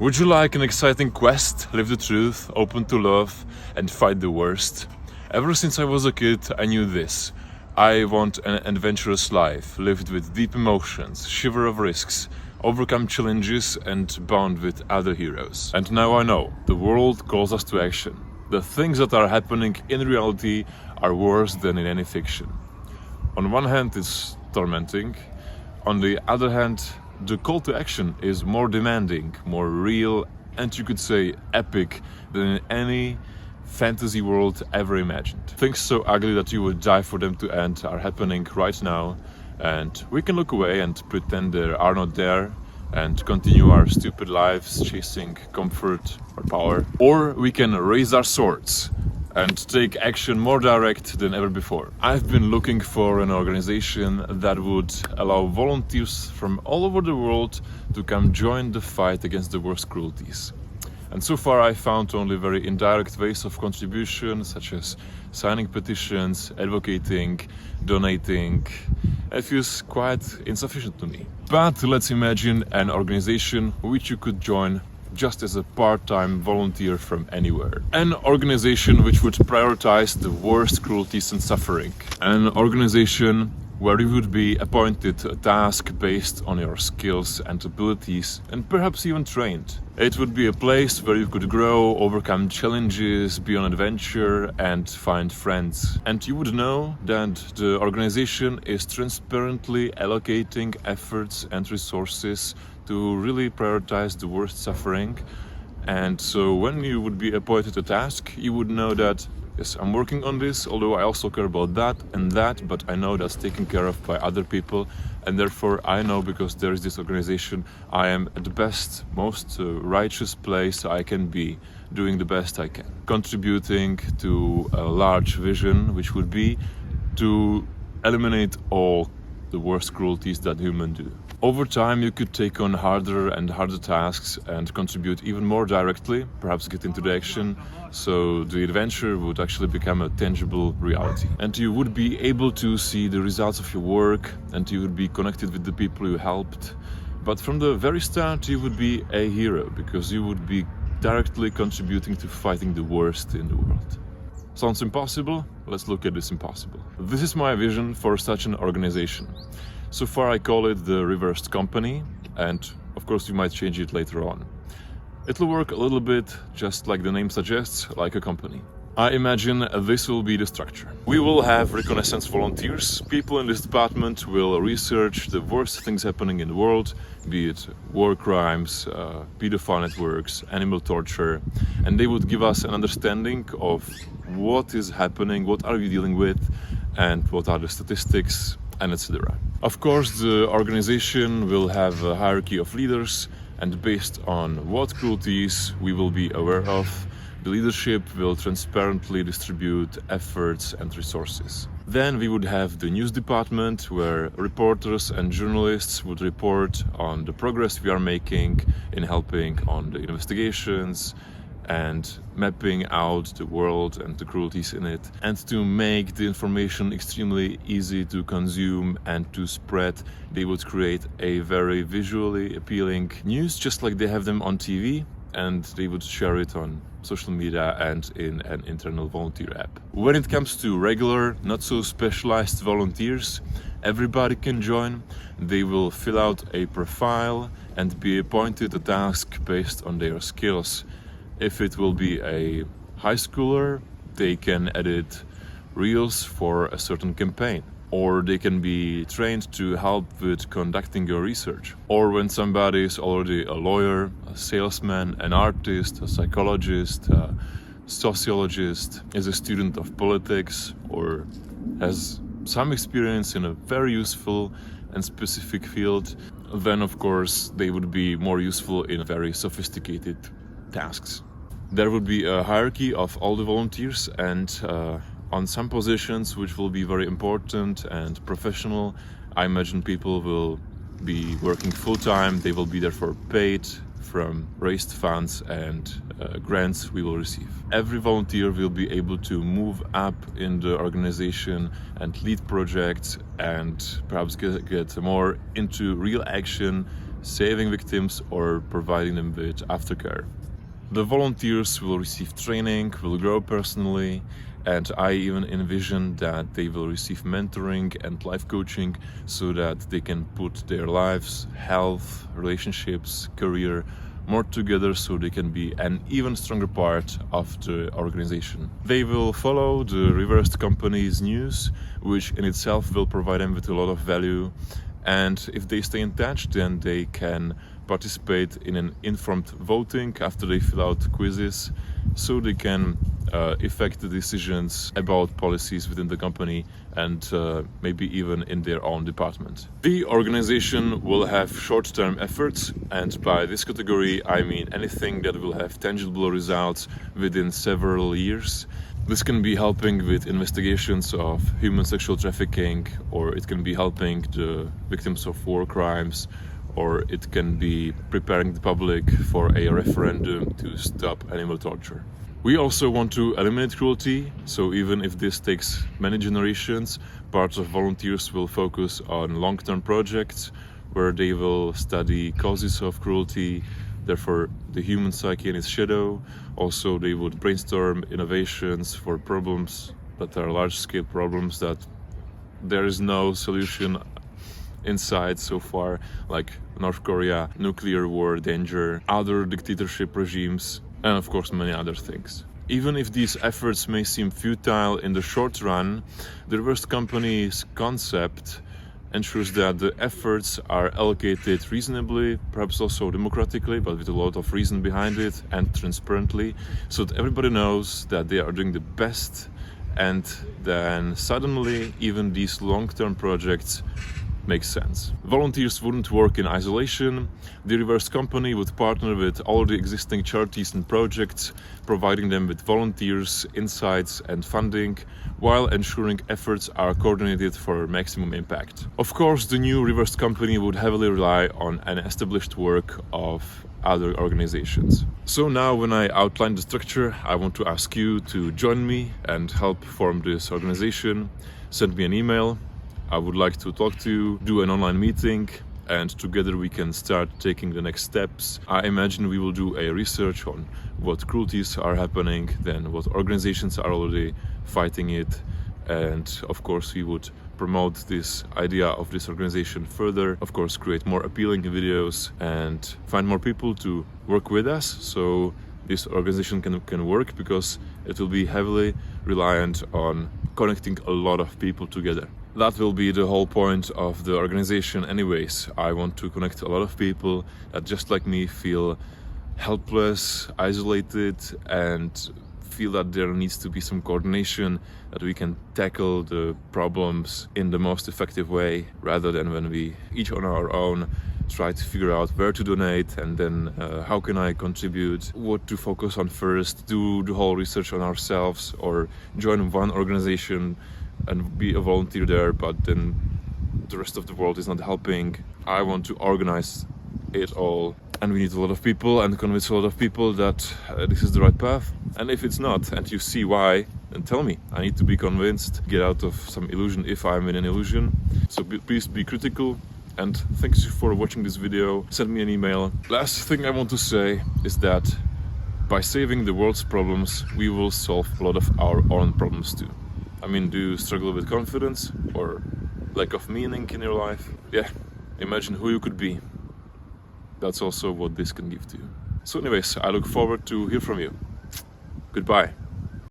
Would you like an exciting quest, live the truth, open to love, and fight the worst? Ever since I was a kid, I knew this. I want an adventurous life, lived with deep emotions, shiver of risks, overcome challenges, and bond with other heroes. And now I know, the world calls us to action. The things that are happening in reality are worse than in any fiction. On one hand, it's tormenting. On the other hand, the call to action is more demanding, more real, and you could say epic than in any fantasy world ever imagined. Things so ugly that you would die for them to end are happening right now, and we can look away and pretend they are not there and continue our stupid lives chasing comfort or power. Or we can raise our swords and take action more direct than ever before. I've been looking for an organization that would allow volunteers from all over the world to come join the fight against the worst cruelties. And so far I found only very indirect ways of contribution, such as signing petitions, advocating, donating. It feels quite insufficient to me. But let's imagine an organization which you could join just as a part-time volunteer from anywhere. An organization which would prioritize the worst cruelties and suffering. An organization where you would be appointed a task based on your skills and abilities, and perhaps even trained. It would be a place where you could grow, overcome challenges, be on adventure, and find friends. And you would know that the organization is transparently allocating efforts and resources to really prioritize the worst suffering. And so when you would be appointed a task, you would know that yes, I'm working on this, although I also care about that and that, but I know that's taken care of by other people, and therefore I know, because there is this organization, I am at the best, most righteous place I can be, doing the best I can, contributing to a large vision, which would be to eliminate all the worst cruelties that humans do. Over time, you could take on harder and harder tasks and contribute even more directly, perhaps get into the action, so the adventure would actually become a tangible reality. And you would be able to see the results of your work, and you would be connected with the people you helped. But from the very start, you would be a hero, because you would be directly contributing to fighting the worst in the world. Sounds impossible? Let's look at this impossible. This is my vision for such an organization. So far I call it the reversed company, and of course you might change it later on. It'll work a little bit just like the name suggests, like a company. I imagine this will be the structure. We will have reconnaissance volunteers. People in this department will research the worst things happening in the world, be it war crimes, pedophile networks, animal torture, and they would give us an understanding of what is happening, what are we dealing with, and what are the statistics, and etc. Of course, the organization will have a hierarchy of leaders, and based on what cruelties we will be aware of, the leadership will transparently distribute efforts and resources. Then we would have the news department, where reporters and journalists would report on the progress we are making in helping on the investigations and mapping out the world and the cruelties in it. And to make the information extremely easy to consume and to spread, they would create a very visually appealing news, just like they have them on TV, and they would share it on social media and in an internal volunteer app. When it comes to regular, not so specialized volunteers, everybody can join. They will fill out a profile and be appointed a task based on their skills. If it will be a high schooler, they can edit reels for a certain campaign. Or they can be trained to help with conducting your research. Or when somebody is already a lawyer, a salesman, an artist, a psychologist, a sociologist, is a student of politics, or has some experience in a very useful and specific field, then of course they would be more useful in very sophisticated tasks. There would be a hierarchy of all the volunteers, and on some positions which will be very important and professional, I imagine people will be working full-time. They will be therefore paid from raised funds and grants we will receive. Every volunteer will be able to move up in the organization and lead projects, and perhaps get more into real action saving victims or providing them with aftercare. The volunteers will receive training, will grow personally, and I even envision that they will receive mentoring and life coaching so that they can put their lives, health, relationships, career more together so they can be an even stronger part of the organization. They will follow the reversed company's news, which in itself will provide them with a lot of value. And if they stay in touch, then they can participate in an informed voting after they fill out quizzes, so they can affect the decisions about policies within the company and maybe even in their own department. The organization will have short-term efforts, and by this category I mean anything that will have tangible results within several years. This can be helping with investigations of human sexual trafficking, or it can be helping the victims of war crimes, or it can be preparing the public for a referendum to stop animal torture. We also want to eliminate cruelty, so even if this takes many generations, parts of volunteers will focus on long-term projects where they will study causes of cruelty, therefore the human psyche and its shadow. Also, they would brainstorm innovations for problems that are large-scale problems that there is no solution inside so far, like North Korea, nuclear war danger, other dictatorship regimes, and of course many other things. Even if these efforts may seem futile in the short run, the reversed company's concept ensures that the efforts are allocated reasonably, perhaps also democratically, but with a lot of reason behind it, and transparently, so that everybody knows that they are doing the best, and then suddenly even these long-term projects makes sense. Volunteers wouldn't work in isolation. The reverse company would partner with all the existing charities and projects, providing them with volunteers, insights and funding, while ensuring efforts are coordinated for maximum impact. Of course, the new reverse company would heavily rely on an established work of other organizations. So now, when I outline the structure, I want to ask you to join me and help form this organization. Send me an email. I would like to talk to you, do an online meeting, and together we can start taking the next steps. I imagine we will do a research on what cruelties are happening, then what organizations are already fighting it, and of course we would promote this idea of this organization further, of course create more appealing videos and find more people to work with us so this organization can work, because it will be heavily reliant on connecting a lot of people together. That will be the whole point of the organization anyways. I want to connect a lot of people that, just like me, feel helpless, isolated, and feel that there needs to be some coordination, that we can tackle the problems in the most effective way, rather than when we each on our own try to figure out where to donate and then how can I contribute, what to focus on first, do the whole research on ourselves, or join one organization and be a volunteer there, but then the rest of the world is not helping. I want to organize it all, and we need a lot of people and convince a lot of people that this is the right path. And if it's not, and you see why, then tell me. I need to be convinced, get out of some illusion if I'm in an illusion. So please be critical, and thanks for watching this video. Send me an email. Last thing I want to say is that by saving the world's problems, we will solve a lot of our own problems too. I mean, do you struggle with confidence or lack of meaning in your life? Yeah, imagine who you could be. That's also what this can give to you. So anyways, I look forward to hear from you. Goodbye.